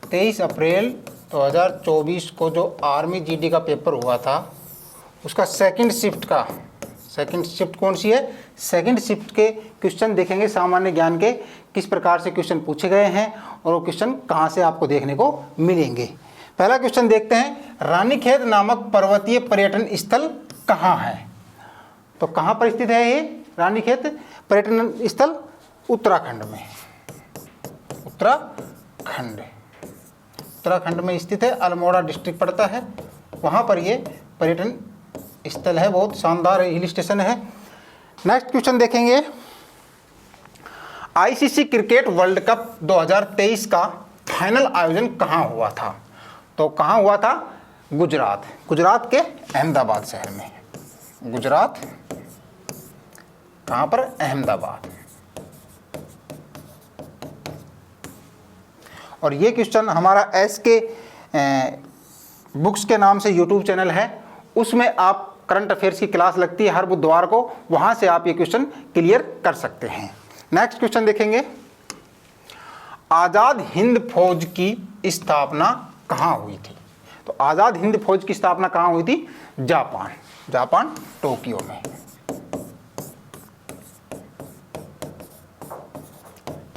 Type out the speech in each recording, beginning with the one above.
23 अप्रैल 2024 को जो army GD का पेपर हुआ था उसका सेकंड शिफ्ट कौन सी है, सेकंड शिफ्ट के क्वेश्चन देखेंगे सामान्य ज्ञान के, किस प्रकार से क्वेश्चन पूछे गए हैं और वो क्वेश्चन कहाँ से आपको देखने को मिलेंगे। पहला क्वेश्चन देखते हैं, रानीखेत नामक पर्वतीय पर्यटन स्थल कहाँ है। तो कहाँ पर स्थित है ये रानीखेत पर्यटन स्थल? उत्तराखंड में, उत्तराखंड में स्थित है, अल्मोड़ा डिस्ट्रिक्ट पड़ता है, वहाँ पर ये पर्यटन स्थल है, बहुत शानदार हिल स्टेशन है। नेक्स्ट क्वेश्चन देखेंगे, आईसीसी क्रिकेट वर्ल्ड कप 2023 का फाइनल आयोजन कहाँ हुआ था। तो कहाँ हुआ था? गुजरात के अहमदाबाद शहर में। गुजरात कहाँ पर? अहमदाबाद। और ये क्वेश्चन हमारा SK बुक्स के नाम से यूट्यूब चैनल है, उसमें आप करंट अफेयर्स की क्लास लगती है हर बुधवार को, वहां से आप ये क्वेश्चन क्लियर कर सकते हैं। नेक्स्ट क्वेश्चन देखेंगे, आज़ाद हिंद फौज की स्थापना कहाँ हुई थी। तो आज़ाद हिंद फौज की स्थापना कहाँ हुई थी? जापान टोक्यो में।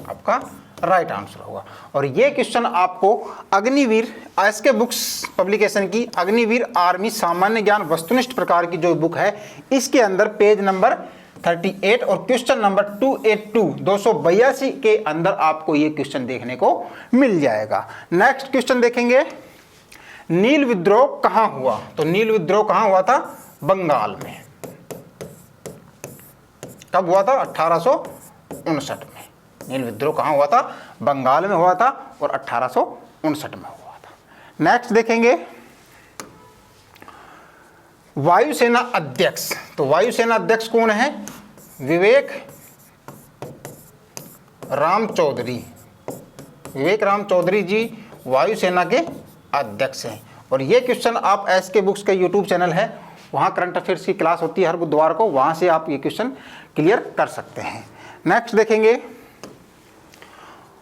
आपका राइट आंसर होगा। और ये क्वेश्चन आपको अग्निवीर SK बुक्स पब्लिकेशन की अग्निवीर आर्मी सामान्य ज्ञान वस्तुनिष्ठ प्रकार की जो बुक है, इसके अंदर पेज नंबर 38 और क्वेश्चन नंबर 282 के अंदर आपको ये क्वेश्चन देखने को मिल जाएगा। नेक्स्ट क्वेश्चन देखेंगे, नील विद्रोह कहाँ हुआ। तो नील विद्रोह कहाँ हुआ था? बंगाल में। कब हुआ था? 1859 में। नील विद्रोह कहाँ हुआ था? बंगाल में हुआ था और 1859 में हुआ था। नेक्स्ट देखेंगे, वायुसेना अध्यक्ष। तो वायुसेना अध्यक्ष कौन है? विवेक राम चौधरी जी वायुसेना के अध्यक्ष हैं। और ये क्वेश्चन आप SK बुक्स का यूट्यूब चैनल है, वहाँ करंट अफेयर्स की क्लास होती है हर बुधवार को, वहाँ से आप ये क्वेश्चन क्लियर कर सकते हैं। नेक्स्ट देखेंगे,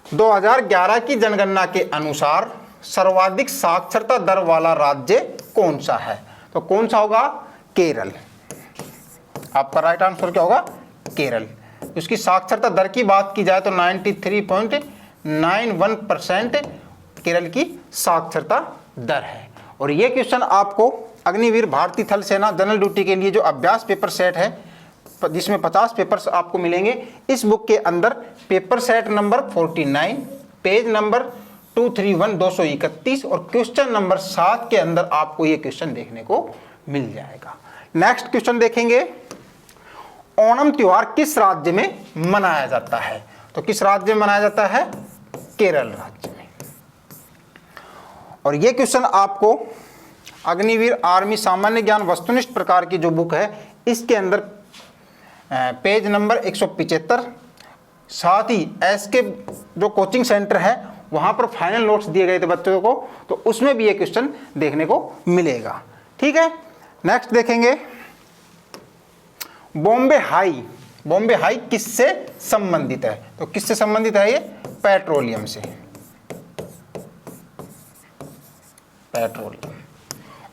2011 की जनगणना के अनुसार सर्वाधिक साक्षरता दर वाला राज्य कौन सा है। तो कौन सा होगा? केरल। आपका राइट आंसर क्या होगा? केरल। उसकी साक्षरता दर की बात की जाए तो 93.91% केरल की साक्षरता दर है। और ये क्वेश्चन आपको अग्निवीर भारतीय थल सेना जनरल ड्यूटी के लिए जो अभ्यास पेपर सेट है, जिसमें 50 पेपर्स आपको मिलेंगे, इस बुक के अंदर paper set number 49 page number 231 और क्वेश्चन नंबर 7 के अंदर आपको ये क्वेश्चन देखने को मिल जाएगा। नेक्स्ट क्वेश्चन देखेंगे, ओणम त्योहार किस राज्य में मनाया जाता है। तो किस राज्य में मनाया जाता है? केरल राज्य में। और ये क्वेश्चन आपको अग्निवीर आर्मी सामान्य ज्ञान वस्तुनिष्ठ प्रकार की जो बुक है, इसके अंदर पेज नंबर 175, साथ ही SK जो कोचिंग सेंटर है वहाँ पर फाइनल नोट्स दिए गए थे बच्चों को, तो उसमें भी ये क्वेश्चन देखने को मिलेगा। ठीक है। नेक्स्ट देखेंगे, बॉम्बे हाई किससे संबंधित है। तो किससे संबंधित है ये? पेट्रोलियम से।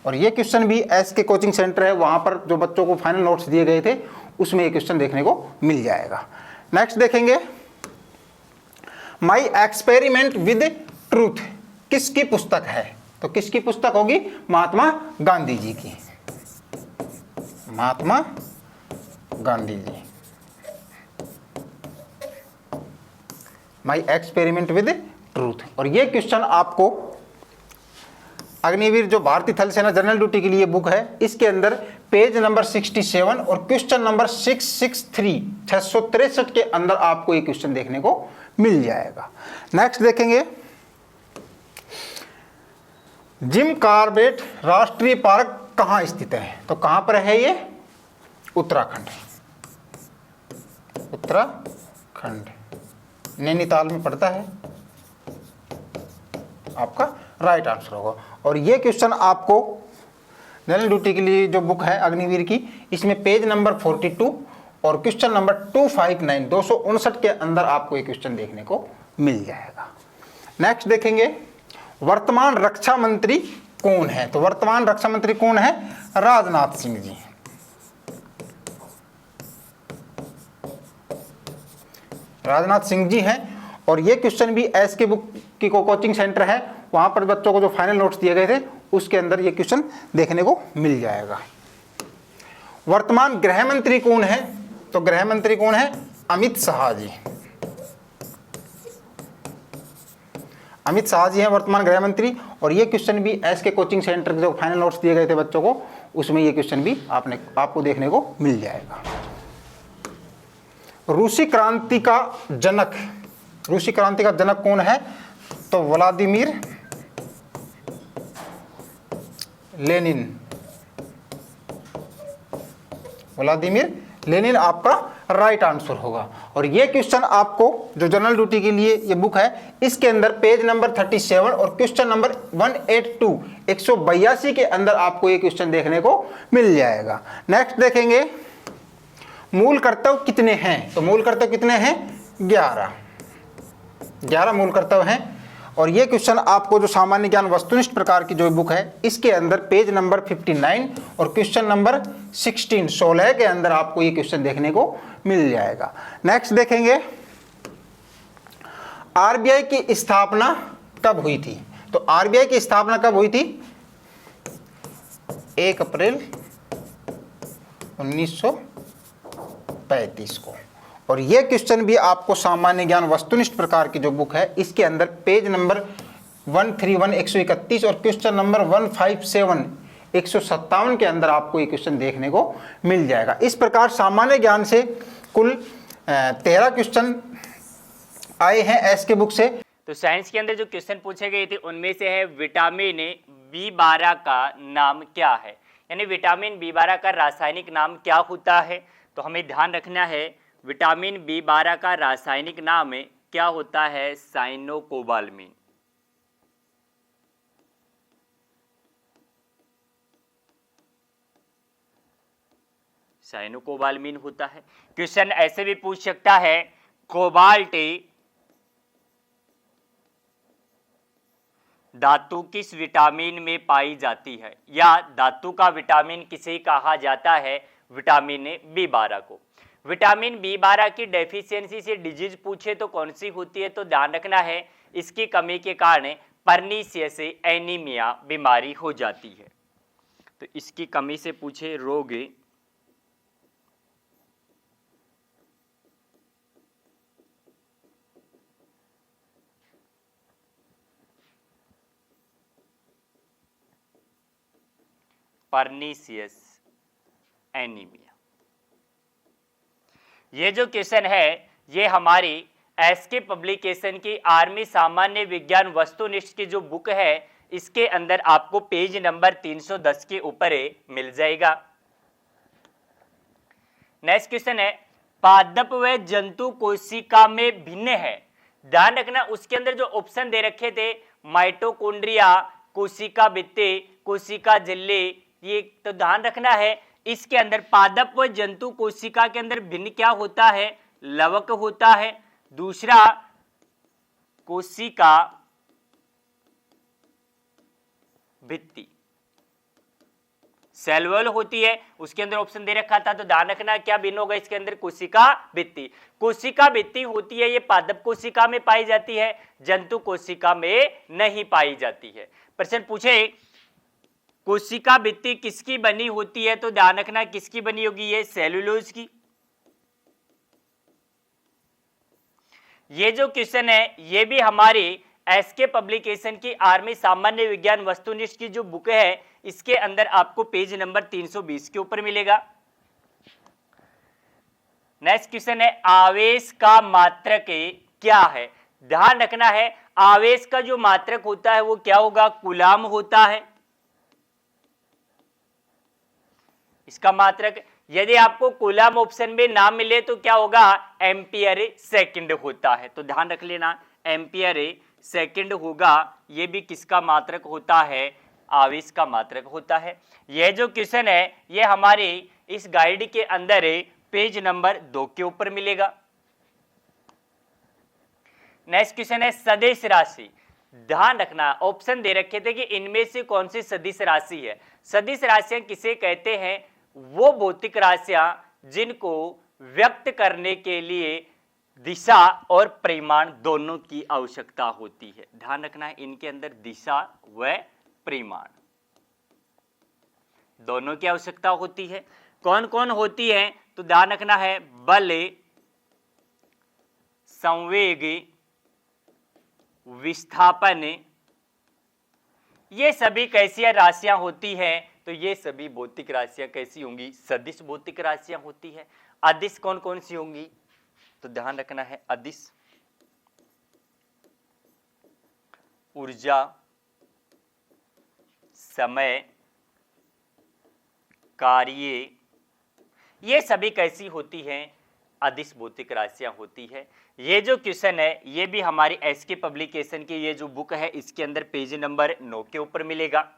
और ये क्वेश्चन भी SK कोचिंग सेंटर है, वहाँ पर जो बच्चों को फाइनल नोट्स दिए गए थे उसमें ये क्वेश्चन देखने को मिल जाएगा। नेक्स्ट देखेंगे, माई एक्सपेरिमेंट विद ट्रूथ किसकी पुस्तक है। तो किसकी पुस्तक होगी? महात्मा गांधी जी की। Mahatma Gandhi ji, my experiment with truth. और ये क्वेश्चन आपको अग्निवीर जो भारतीय थल सेना जनरल ड्यूटी के लिए बुक है, इसके अंदर पेज नंबर 67 और क्वेश्चन नंबर 663 के अंदर आपको ये क्वेश्चन देखने को मिल जाएगा। नेक्स्ट देखेंगे, जिम कॉर्बेट राष्ट्रीय पार्क कहाँ स्थित है। तो कहाँ पर है ये? उत्तराखंड नैनीताल में पड़ता है। आपका राइट आंसर होगा। और ये क्वेश्चन आपको जनरल ड्यूटी के लिए जो बुक है अग्निवीर की, इसमें पेज नंबर 42 और क्वेश्चन नंबर 259 के अंदर आपको ये क्वेश्चन देखने को मिल जाएगा। नेक्स्ट देखेंगे, वर्तमान रक्षा मंत्री कौन है? तो वर्तमान रक्षा मंत्री कौन है? राजनाथ सिंह जी। राजनाथ सिंह जी हैं। और ये क्वेश्चन भी एस के बुक की कोचिंग सेंटर है, वहां पर बच्चों को जो फाइनल नोट्स दिए गए थे उसके अंदर ये क्वेश्चन देखने को मिल जाएगा। वर्तमान गृह मंत्री कौन है? तो गृह मंत्री कौन है? अमित शाह जी। अमित शाह जी हैं वर्तमान गृह मंत्री। और ये क्वेश्चन भी एस के कोचिंग सेंटर के जो फाइनल नोट्स दिए गए थे बच्चों को, उसमें ये क्वेश्चन भी आपको देखने को मिल जाएगा। रूसी क्रांति का जनक, रूसी क्रांति का जनक कौन है? तो व्लादिमीर लेनिन। व्लादिमीर लेनिन आपका राइट आंसर होगा। और ये क्वेश्चन आपको जो जनरल ड्यूटी के लिए ये बुक है, इसके अंदर पेज नंबर 37 और क्वेश्चन नंबर 182 182 के अंदर आपको ये क्वेश्चन देखने को मिल जाएगा। नेक्स्ट देखेंगे, मूल कर्तव्य कितने हैं? तो मूल कर्तव्य कितने हैं? 11 मूल कर्तव्य हैं। और ये क्वेश्चन आपको जो सामान्य ज्ञान वस्तुनिष्ठ प्रकार की जो बुक है, इसके अंदर पेज नंबर 59 और क्वेश्चन नंबर 16 के अंदर आपको ये क्वेश्चन देखने को मिल जाएगा। नेक्स्ट देखेंगे, आरबीआई की स्थापना कब हुई थी? तो आरबीआई की स्थापना कब हुई थी? 1 अप्रैल 1935 को। और ये क्वेश्चन भी आपको सामान्य ज्ञान वस्तुनिष्ठ प्रकार की जो बुक है, इसके अंदर पेज नंबर 131 131 और क्वेश्चन नंबर 157 157 के अंदर आपको ये क्वेश्चन देखने को मिल जाएगा। इस प्रकार सामान्य ज्ञान से कुल 13 क्वेश्चन आए हैं एस के बुक से। तो साइंस के अंदर जो क्वेश्चन पूछे गए थे उनमें से है विटामिन B12 का नाम क्या है, यानी विटामिन B12 का रासायनिक नाम क्या होता है। तो हमें ध्यान रखना है, विटामिन B12 का रासायनिक नाम क्या होता है? साइनोकोबाल्मिन। साइनोकोबाल्मिन होता है। क्वेश्चन ऐसे भी पूछ सकता है, कोबाल्ट धातु किस विटामिन में पाई जाती है, या धातु का विटामिन किसे कहा जाता है? विटामिन B12 को। विटामिन B12 की डेफिशिएंसी से डिजीज पूछे तो कौन सी होती है? तो ध्यान रखना है, इसकी कमी के कारण पर्नीशियस एनीमिया बीमारी हो जाती है। तो इसकी कमी से पूछे रोग पर्नीशियस एनीमिया। ये जो क्वेश्चन है ये हमारी एसके पब्लिकेशन की आर्मी सामान्य विज्ञान वस्तुनिष्ठ की जो बुक है, इसके अंदर आपको पेज नंबर 310 के ऊपर मिल जाएगा। नेक्स्ट क्वेश्चन है, पादप व जंतु कोशिका में भिन्न है। ध्यान रखना, उसके अंदर जो ऑप्शन दे रखे थे, माइटोकॉन्ड्रिया, कोशिका भित्ति, कोशिका झिल्ली, ये तो ध्यान रखना है। इसके अंदर पादप व जंतु कोशिका के अंदर भिन्न क्या होता है? लवक होता है। दूसरा, कोशिका भित्ति सेलुलर होती है, उसके अंदर ऑप्शन दे रखा था। तो ध्यान रखना क्या भिन्न होगा इसके अंदर? कोशिका भित्ति। कोशिका भित्ति होती है, ये पादप कोशिका में पाई जाती है, जंतु कोशिका में नहीं पाई जाती है। प्रश्न पूछे, कोशिका भित्ति किसकी बनी होती है? तो ध्यान रखना किसकी बनी होगी? ये सेलुलोज की। ये जो क्वेश्चन है ये भी हमारी एसके पब्लिकेशन की आर्मी सामान्य विज्ञान वस्तुनिष्ठ की जो बुक है, इसके अंदर आपको पेज नंबर 320 के ऊपर मिलेगा। नेक्स्ट क्वेश्चन है, आवेश का मात्रक क्या है? ध्यान रखना है, आवेश का जो मात्रक होता है वो क्या होगा? कूलाम होता है। इसका मात्रक यदि आपको कूलाम ऑप्शन में ना मिले तो क्या होगा? एम्पियर सेकंड होता है। तो ध्यान रख लेना, एम्पियर सेकंड होगा। ये भी किसका मात्रक होता है? आवेश का मात्रक होता है। यह जो क्वेश्चन है ये हमारे इस गाइड के अंदर पेज नंबर 2 के ऊपर मिलेगा। नेक्स्ट क्वेश्चन है, सदिश राशि ध्यान रखना, ऑप्शन दे रखे थे कि इनमें से कौन सी सदिश राशि है। सदिश राशियां किसे कहते हैं? वो भौतिक राशियां जिनको व्यक्त करने के लिए दिशा और परिमाण दोनों की आवश्यकता होती है। ध्यान रखना है, इनके अंदर दिशा व परिमाण दोनों की आवश्यकता होती है। कौन कौन होती है? तो ध्यान रखना है, बल, संवेग, विस्थापन, ये सभी कैसी राशियां होती हैं? तो ये सभी भौतिक राशियां कैसी होंगी? सदिश भौतिक राशियां होती है। अदिश कौन कौन सी होंगी? तो ध्यान रखना है, अदिश ऊर्जा, समय, कार्य, ये सभी कैसी होती हैं? अदिश भौतिक राशियां होती है। ये जो क्वेश्चन है ये भी हमारी एसके पब्लिकेशन की ये जो बुक है इसके अंदर पेज नंबर 9 के ऊपर मिलेगा।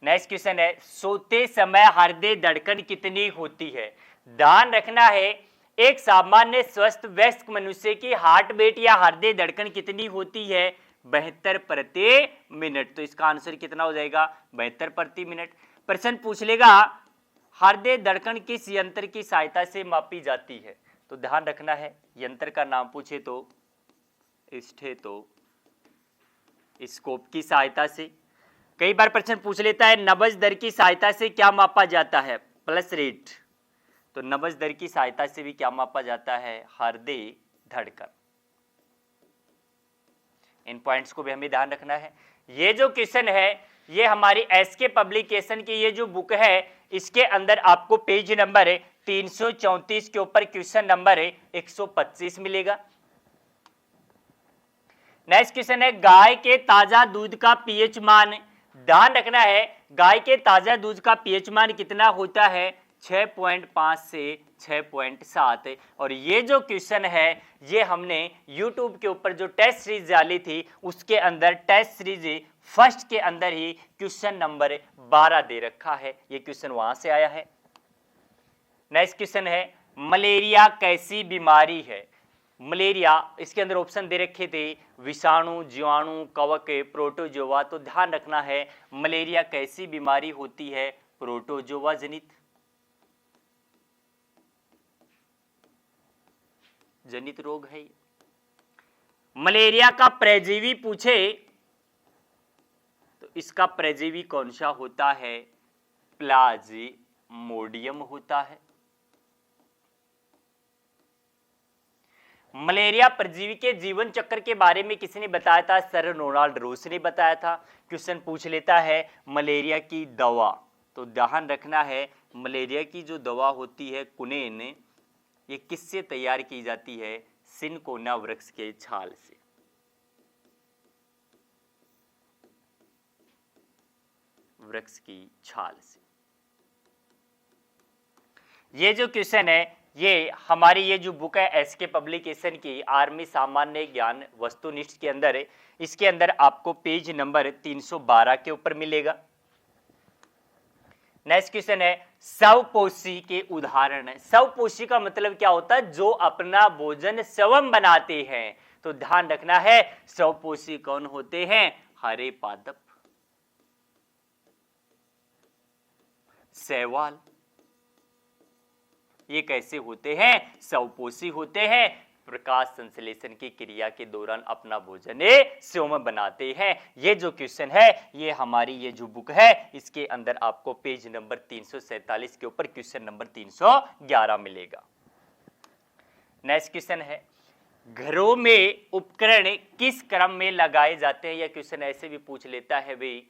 नेक्स्ट क्वेश्चन है, सोते समय हृदय धड़कन कितनी होती है? ध्यान रखना है, एक सामान्य स्वस्थ वयस्क मनुष्य की हार्ट बीट या हृदय धड़कन कितनी होती है? 72 प्रति मिनट। तो इसका आंसर कितना हो जाएगा? 72 प्रति मिनट। प्रश्न पूछ लेगा हृदय धड़कन किस यंत्र की सहायता से मापी जाती है? तो ध्यान रखना है, यंत्र का नाम पूछे तो स्टेथोस्कोप की सहायता से। कई बार प्रश्न पूछ लेता है नब्ज दर की सहायता से क्या मापा जाता है? Pulse rate. तो नब्ज दर की सहायता से भी क्या मापा जाता है? हृदय धड़कन। इन पॉइंट्स को भी हमें ध्यान रखना है। ये जो क्वेश्चन है ये हमारी एसके पब्लिकेशन की ये जो बुक है इसके अंदर आपको पेज नंबर 334 के ऊपर क्वेश्चन नंबर 125 मिलेगा। नेक्स्ट क्वेश्चन है, गाय के ताजा दूध का पीएच मान। ध्यान रखना है, गाय के ताजा दूध का पीएच मान कितना होता है? 6.5 से 6.7। और ये जो क्वेश्चन है ये हमने YouTube के ऊपर जो टेस्ट सीरीज डाली थी उसके अंदर टेस्ट सीरीज फर्स्ट के अंदर ही क्वेश्चन नंबर 12 दे रखा है। ये क्वेश्चन वहां से आया है। नेक्स्ट क्वेश्चन है, मलेरिया कैसी बीमारी है? मलेरिया, इसके अंदर ऑप्शन दे रखे थे विषाणु, जीवाणु, कवक, प्रोटोजोआ। तो ध्यान रखना है मलेरिया कैसी बीमारी होती है? प्रोटोजोआ जनित रोग है। मलेरिया का परजीवी पूछे तो इसका परजीवी कौन सा होता है? प्लाज्मोडियम होता है। मलेरिया परजीवी के जीवन चक्र के बारे में किसने बताया था? सर रोनाल्ड रोस ने बताया था। क्वेश्चन पूछ लेता है मलेरिया की दवा। तो ध्यान रखना है मलेरिया की जो दवा होती है कुनेन, ये किससे तैयार की जाती है? सिनकोना वृक्ष के छाल से। वृक्ष की छाल से। ये जो क्वेश्चन है ये हमारी ये जो बुक है एसके पब्लिकेशन की आर्मी सामान्य ज्ञान वस्तुनिष्ठ के अंदर है। इसके अंदर आपको पेज नंबर 312 के ऊपर मिलेगा। नेक्स्ट क्वेश्चन है, स्वपोषी के उदाहरण है। स्वपोषी का मतलब क्या होता है? जो अपना भोजन स्वयं बनाते हैं। तो ध्यान रखना है स्वपोषी कौन होते हैं? हरे पादप, शैवाल, ये कैसे होते हैं? स्वपोषी होते हैं। प्रकाश संश्लेषण की क्रिया के दौरान अपना भोजन स्वयं बनाते हैं। ये जो क्वेश्चन है ये हमारी ये जो बुक है इसके अंदर आपको पेज नंबर 347 के ऊपर क्वेश्चन नंबर 311 मिलेगा। नेक्स्ट क्वेश्चन है, घरों में उपकरण किस क्रम में लगाए जाते हैं? यह क्वेश्चन ऐसे भी पूछ लेता है भाई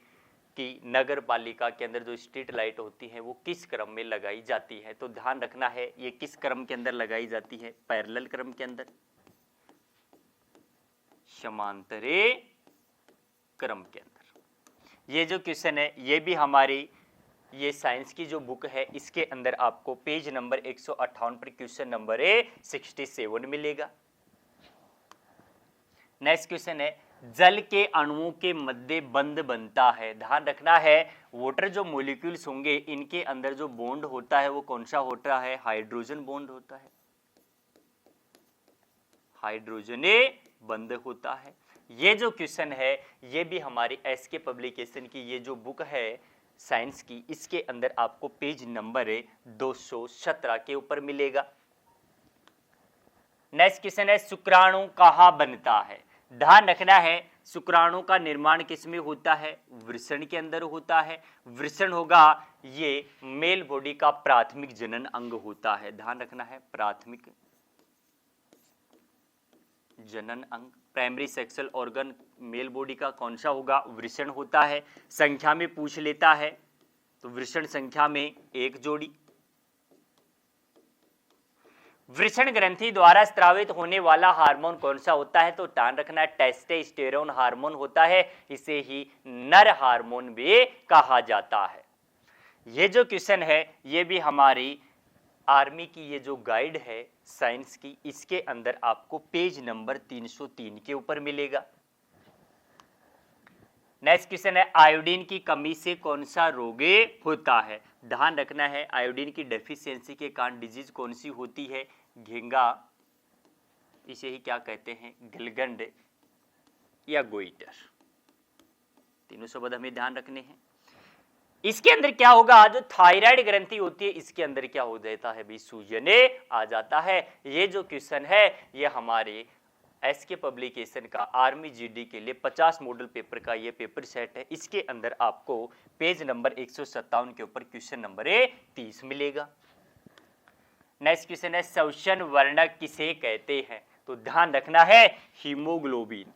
कि नगर पालिका के अंदर जो स्ट्रीट लाइट होती है वो किस क्रम में लगाई जाती है? तो ध्यान रखना है ये किस क्रम के अंदर लगाई जाती है? पैरेलल क्रम के अंदर, समांतरे क्रम के अंदर। ये जो क्वेश्चन है ये भी हमारी ये साइंस की जो बुक है इसके अंदर आपको पेज नंबर 158 पर क्वेश्चन नंबर 67 मिलेगा। नेक्स्ट क्वेश्चन है, जल के अणुओं के मध्य बंध बनता है। ध्यान रखना है वाटर जो मॉलिक्यूल्स होंगे इनके अंदर जो बॉन्ड होता है वो कौन सा होता है? हाइड्रोजन बॉन्ड होता है। हाइड्रोजन बंध होता है। ये जो क्वेश्चन है ये भी हमारी एसके पब्लिकेशन की ये जो बुक है साइंस की, इसके अंदर आपको पेज नंबर 217 के ऊपर मिलेगा। नेक्स्ट क्वेश्चन है शुक्राणु कहाँ बनता है। ध्यान रखना है शुक्राणु का निर्माण किसमें होता है, वृषण के अंदर होता है। वृषण होगा ये मेल बॉडी का प्राथमिक जनन अंग होता है। ध्यान रखना है प्राथमिक जनन अंग, primary sexual organ male body का कौन सा होगा, वृषण होता है। संख्या में पूछ लेता है तो वृषण संख्या में 1 जोड़ी। वृषण ग्रंथि द्वारा स्रावित होने वाला हार्मोन कौन सा होता है, तो ध्यान रखना है टेस्टोस्टेरोन हार्मोन होता है। इसे ही नर हार्मोन भी कहा जाता है। ये जो क्वेश्चन है ये भी हमारी आर्मी की ये जो गाइड है साइंस की, इसके अंदर आपको पेज नंबर 303 के ऊपर मिलेगा। नेक्स्ट क्वेश्चन है आयोडीन की कमी से कौन सा रोग होता है। ध्यान रखना है आयोडीन की डेफिशिएंसी के कारण डिजीज कौन सी होती है, घेंगा, इसे ही क्या कहते हैं, गिलगंड या गोइटर। तीनों शब्द हमें ध्यान रखने हैं। इसके अंदर क्या होगा, जो थायराइड ग्रंथि होती है इसके अंदर क्या हो जाता है भी, सूजन आ जाता है। ये जो क्वेश्चन है ये हमारे एसके पब्लिकेशन का आर्मी जीडी के लिए 50 मॉडल पेपर का ये पेपर सेट है। इसके अंदर आपको पेज नंबर 157 के ऊपर क्वेश्चन नंबर 30 मिलेगा। नेक्स्ट क्वेश्चन है श्वसन वर्णक किसे कहते हैं, तो ध्यान रखना है हीमोग्लोबिन,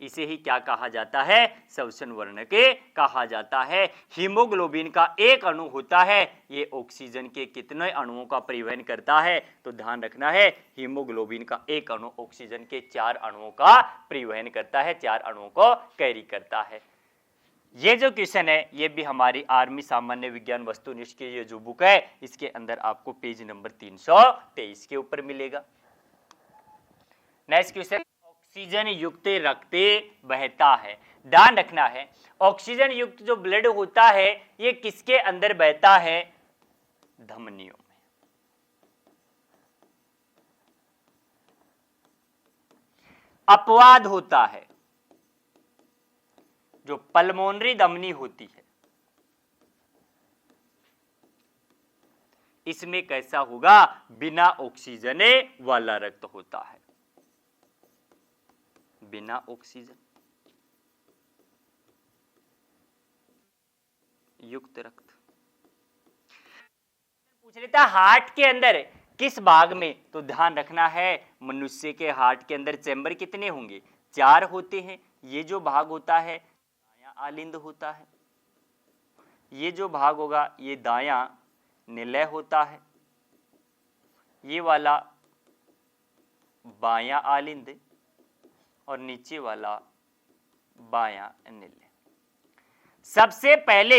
इसे ही क्या कहा जाता है, श्वसन वर्णक कहा जाता है। हीमोग्लोबिन का एक अणु होता है, ये ऑक्सीजन के कितने अणुओं का परिवहन करता है, तो ध्यान रखना है हीमोग्लोबिन का एक अणु ऑक्सीजन के 4 अणुओं का परिवहन करता है, 4 अणुओं को कैरी करता है। ये जो क्वेश्चन है ये भी हमारी आर्मी सामान्य विज्ञान वस्तुनिष्ठ की ये जो बुक है इसके अंदर आपको पेज नंबर 323 के ऊपर मिलेगा। नेक्स्ट क्वेश्चन, ऑक्सीजन युक्त रक्त बहता है। ध्यान रखना है ऑक्सीजन युक्त जो ब्लड होता है ये किसके अंदर बहता है, धमनियों में। अपवाद होता है, जो पल्मोनरी धमनी होती है इसमें कैसा होगा, बिना ऑक्सीजन वाला रक्त होता है, बिना ऑक्सीजन युक्त रक्त। पूछ लेता हार्ट के अंदर किस भाग में, तो ध्यान रखना है मनुष्य के हार्ट के अंदर चैम्बर कितने होंगे, 4 होते हैं। ये जो भाग होता है दायां आलिंद होता है, ये जो भाग होगा ये दायां निलय होता है, ये वाला बायां आलिंद और नीचे वाला बायां निलय। सबसे पहले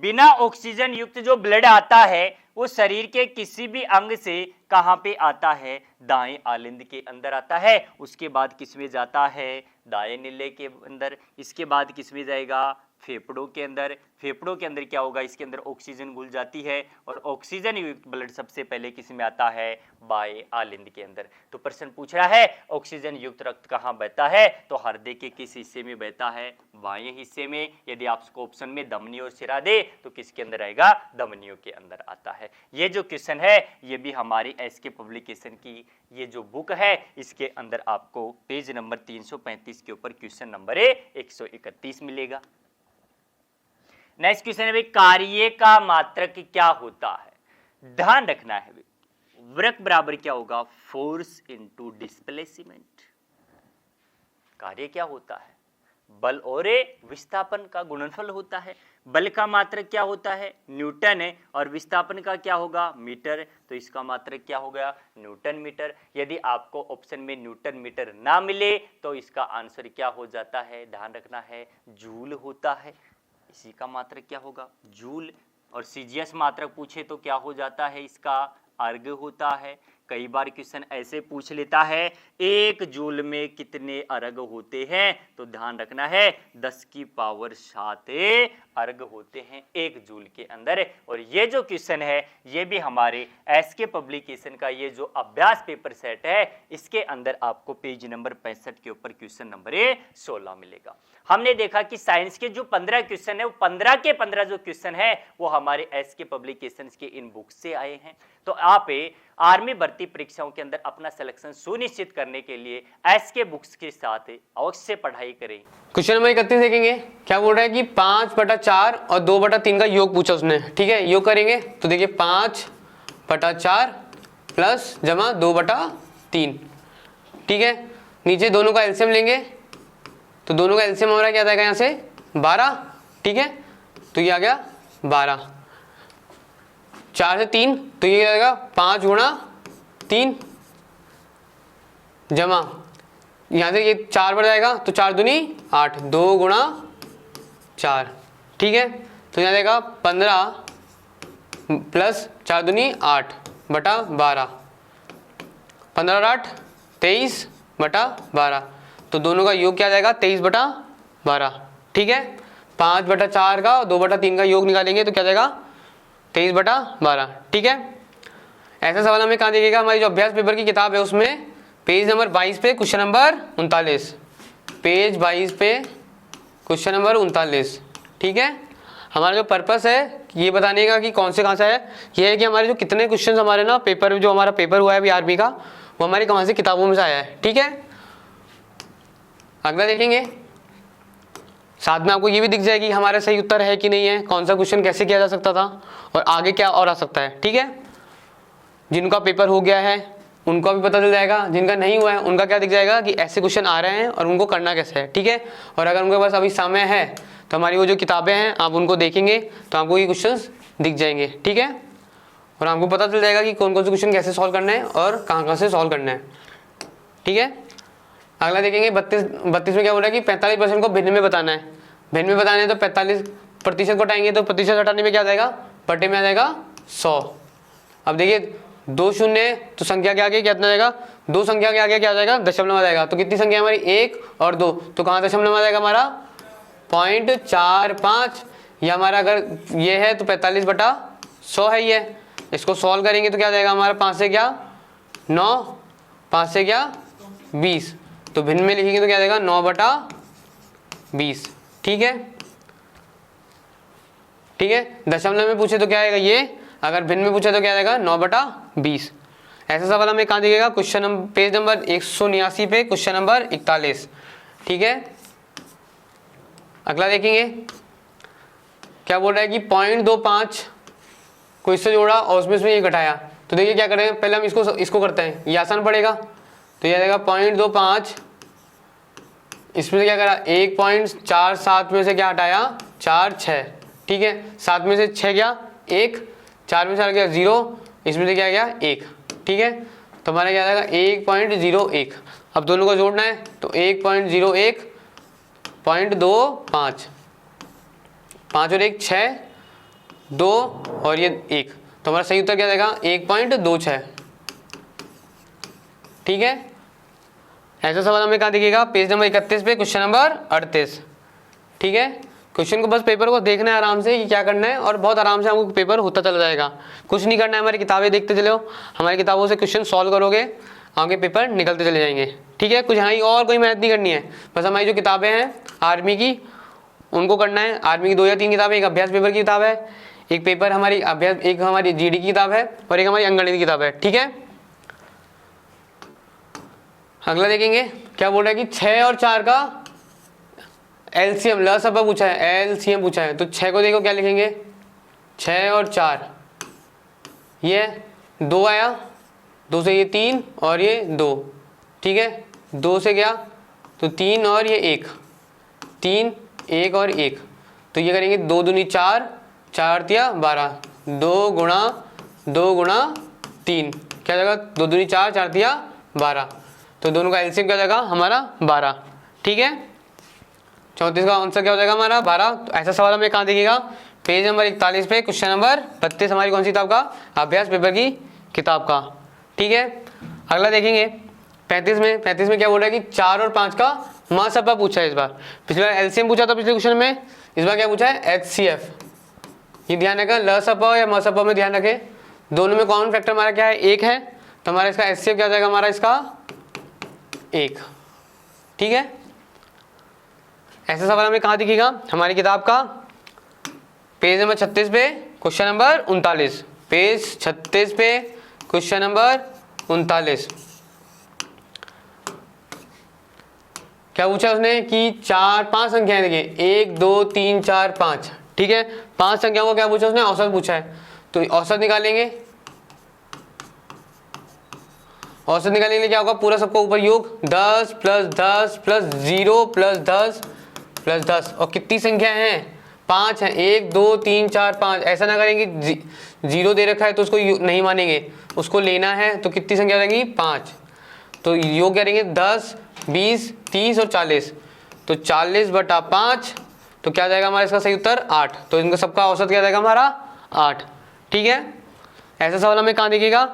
बिना ऑक्सीजन युक्त जो ब्लड आता है वो शरीर के किसी भी अंग से कहां पे आता है, दाएं आलिंद के अंदर आता है। उसके बाद किसमें जाता है, दाएं निलय के अंदर। इसके बाद किसमें जाएगा, फेफड़ों के अंदर। फेफड़ों के अंदर क्या होगा, इसके अंदर ऑक्सीजन घुल जाती है और ऑक्सीजन युक्त ब्लड सबसे पहले किसमें आता है, बाएं आलिंद के अंदर। तो प्रश्न पूछ रहा है ऑक्सीजन युक्त रक्त कहाँ बहता है, तो हृदय के किस हिस्से में बहता है, बाएं हिस्से में। यदि आपको ऑप्शन में धमनी और सिरा दे तो किसके अंदर आएगा, धमनियों के अंदर आता है। ये जो क्वेश्चन है ये भी हमारी एसके पब्लिकेशन की ये जो बुक है इसके अंदर आपको पेज नंबर 335 के ऊपर क्वेश्चन नंबर 131 मिलेगा। नेक्स्ट क्वेश्चन है भाई कार्य का मात्रक क्या होता है। ध्यान रखना है भाई वर्क बराबर क्या होगा, फोर्स इनटू डिस्प्लेसमेंट। कार्य क्या होता है, बल और विस्थापन का गुणनफल होता है। बल का मात्रक क्या होता है, न्यूटन है, और विस्थापन का क्या होगा, मीटर। तो इसका मात्रक क्या हो गया, न्यूटन मीटर। यदि आपको ऑप्शन में न्यूटन मीटर ना मिले तो इसका आंसर क्या हो जाता है, ध्यान रखना है जूल होता है। इसी का मात्रक क्या होगा, जूल। और सीजीएस मात्रक पूछे तो क्या हो जाता है, इसका अर्ग होता है। कई बार क्वेश्चन ऐसे पूछ लेता है 1 जूल में कितने अर्घ होते हैं, तो ध्यान रखना है 10 की पावर 7 अर्घ होते हैं 1 जूल के अंदर। और ये जो क्वेश्चन है ये भी हमारे एसके पब्लिकेशन का ये जो अभ्यास पेपर सेट है इसके अंदर आपको पेज नंबर 65 के ऊपर क्वेश्चन नंबर 16 मिलेगा। हमने देखा कि साइंस के जो 15 क्वेश्चन है वो 15 के 15 जो क्वेश्चन है वो हमारे एसके पब्लिकेशंस के इन बुक से आए हैं। तो आप आर्मी भर्ती परीक्षाओं के अंदर अपना सिलेक्शन सुनिश्चित करने के लिए एसके बुक्स के साथ अवश्य पढ़ाई करें। क्वेश्चन नंबर 31 देखेंगे, क्या बोल रहा है कि 5/4 और 2/3 का योग पूछा उसने। ठीक है, योग करेंगे तो देखिए 5/4 प्लस जमा 2/3। ठीक है, नीचे दोनों का एलसीएम लेंगे तो दोनों का एलसीएम हमारा क्या आ जाएगा यहाँ से 12। ठीक है, तो ये आ गया 12। 4 से 3 तो ये क्या आएगा 5 गुणा 3 जमा यहाँ से ये 4 बढ़ जाएगा तो 4 दूनी 8, 2 गुणा 4। ठीक है, तो यहाँ जाएगा 15 प्लस 4 दूनी 8 बटा 12, 15 और 8 23/12। तो दोनों का योग क्या आ जाएगा 23/12। ठीक है, 5/4 का और 2/3 का योग निकालेंगे तो क्या जाएगा 23/12। ठीक है, ऐसा सवाल हमें कहाँ देखेगा, हमारी जो अभ्यास पेपर की किताब है उसमें पेज नंबर 22 पे क्वेश्चन नंबर 39, पेज 22 पे क्वेश्चन नंबर 39। ठीक है, हमारा जो पर्पस है ये बताने का कि कौन से कहाँ से है, ये है कि हमारे जो कितने क्वेश्चन हमारे ना पेपर जो हमारा पेपर हुआ है अभी आर्मी का वो हमारे कहाँ से किताबों में से आया है। ठीक है, अगला देखेंगे, साथ में आपको ये भी दिख जाएगी हमारा सही उत्तर है कि नहीं है, कौन सा क्वेश्चन कैसे किया जा सकता था और आगे क्या और आ सकता है। ठीक है, जिनका पेपर हो गया है उनका भी पता चल जाएगा, जिनका नहीं हुआ है उनका क्या दिख जाएगा कि ऐसे क्वेश्चन आ रहे हैं और उनको करना कैसे है। ठीक है, और अगर उनके पास अभी समय है तो हमारी वो जो किताबें हैं आप उनको देखेंगे तो आपको ये क्वेश्चन दिख जाएंगे। ठीक है, और आपको पता चल जाएगा कि कौन कौन से क्वेश्चन कैसे सॉल्व करना है और कहाँ से सॉल्व करना है। ठीक है, अगला देखेंगे 32 में क्या बोल रहा है कि 45% को भिन्न में बताना है। भिन्न में बताना है तो 45% को हटाएंगे तो प्रतिशत हटाने में क्या आ जाएगा बटे में आ जाएगा 100। अब देखिए 2 शून्य तो संख्या के आगे कितना जाएगा, 2 संख्या के आगे क्या आ जाएगा दशमलव आ जाएगा। तो कितनी संख्या हमारी 1 और 2, तो कहाँ दशमलव आ जाएगा हमारा 0.45। या हमारा अगर ये है तो 45/100 है ये। इसको सॉल्व करेंगे तो क्या आ जाएगा हमारा 5 से क्या 9, 5 से क्या 20। तो भिन्न में लिखेंगे तो क्या आ जाएगा 9/20। ठीक है, ठीक है, दशमलव में पूछे तो क्या आएगा ये, अगर भिन्न में पूछे तो क्या आएगा 9/20। ऐसा सवाल हमें कहाँ दिखेगा क्वेश्चन नंबर पेज नंबर 189 पे क्वेश्चन नंबर 41। ठीक है, अगला देखेंगे, क्या बोल रहा है कि 0.25 को इससे जोड़ा और उसमें ये घटाया। तो देखिए क्या करेंगे, पहले हम इसको करते हैं, ये आसान पड़ेगा। तो ये आ जाएगा 0.25, इसमें से क्या करा 1.47 में से क्या हटाया 4 6। ठीक है, 7 में से 6 गया 1, 4 में से आ गया 0, इसमें से क्या गया 1। ठीक है, तो हमारा क्या आ जाएगा 1.01। अब दोनों को जोड़ना है तो 1.01 0.25, 5 और 1 6, 2 और ये 1, तो हमारा सही उत्तर क्या जाएगा 1.26। ठीक है, ऐसा सवाल हमें कहाँ दिखेगा पेज नंबर 31 पे क्वेश्चन नंबर 38। ठीक है, क्वेश्चन को बस पेपर को देखना है आराम से कि क्या करना है और बहुत आराम से हमको पेपर होता चला जाएगा। कुछ नहीं करना है, हमारी किताबें देखते चले हो, हमारी किताबों से क्वेश्चन सॉल्व करोगे आगे पेपर निकलते चले जाएंगे। ठीक है, कुछ यहाँ और कोई मेहनत नहीं करनी है, बस हमारी जो किताबें हैं आर्मी की उनको करना है। आर्मी की 2 या 3 किताबें, एक अभ्यास पेपर की किताब है, एक पेपर हमारी अभ्यास, एक हमारी जीडी की किताब है और एक हमारी अंकगणित की किताब है। ठीक है, अगला देखेंगे, क्या बोल रहा है कि 6 और 4 का एलसीएम लसबा पूछा है, एलसीएम पूछा है। तो 6 को देखो क्या लिखेंगे 6 और 4, ये 2 आया, 2 से ये 3 और ये 2। ठीक है, 2 से गया तो 3 और ये 1, 3 1 और 1, तो ये करेंगे 2 दूनी 4, 4 तिया 12, 2 गुणा 3 क्या जाएगा 2 दूनी 4, 4 तिया 12, तो दोनों का एलसीएम क्या जाएगा हमारा 12। ठीक है, 34 का आंसर क्या हो जाएगा हमारा 12। तो ऐसा सवाल हमें कहाँ दिखेगा पेज नंबर 41 पे क्वेश्चन नंबर 32 हमारी कौन सी किताब का अभ्यास पेपर की किताब का। ठीक है। अगला देखेंगे 35 में क्या बोल रहा है कि 4 और 5 का महासभा पूछा है इस बार। पिछले बार एलसीएम पूछा था पिछले क्वेश्चन में, इस बार क्या पूछा है एचसीएफ। ये ध्यान रखें, लसभा या मसभा में ध्यान रखें, दोनों में कॉमन फैक्टर हमारा क्या है, 1 है, तो हमारा इसका एचसीएफ क्या हो जाएगा, हमारा इसका 1। ठीक है। ऐसा सवाल हमें कहाँ दिखेगा, हमारी किताब का पेज नंबर 36 पे क्वेश्चन नंबर 39, पेज 36 पे क्वेश्चन नंबर 39। क्या पूछा उसने कि 4-5 संख्याएं देखिए, 1 2 3 4 5। ठीक है, 5 संख्याओं को क्या पूछा उसने, औसत पूछा है, तो औसत निकालेंगे। औसत निकालने के लिए क्या होगा, पूरा सबका ऊपर योग 10 प्लस 10 प्लस 0 प्लस 10 प्लस 10, और कितनी संख्या हैं, 5 हैं, 1 2 3 4 5। ऐसा ना करेंगे 0 दे रखा है तो उसको नहीं मानेंगे, उसको लेना है, तो कितनी संख्या हो जाएगी 5। तो योग करेंगे 10 20 30 और 40, तो 40/5, तो क्या जाएगा हमारा इसका सही उत्तर 8। तो इनका सबका औसत क्या जाएगा हमारा 8। ठीक है। ऐसा सवाल हमें कहाँ देखिएगा,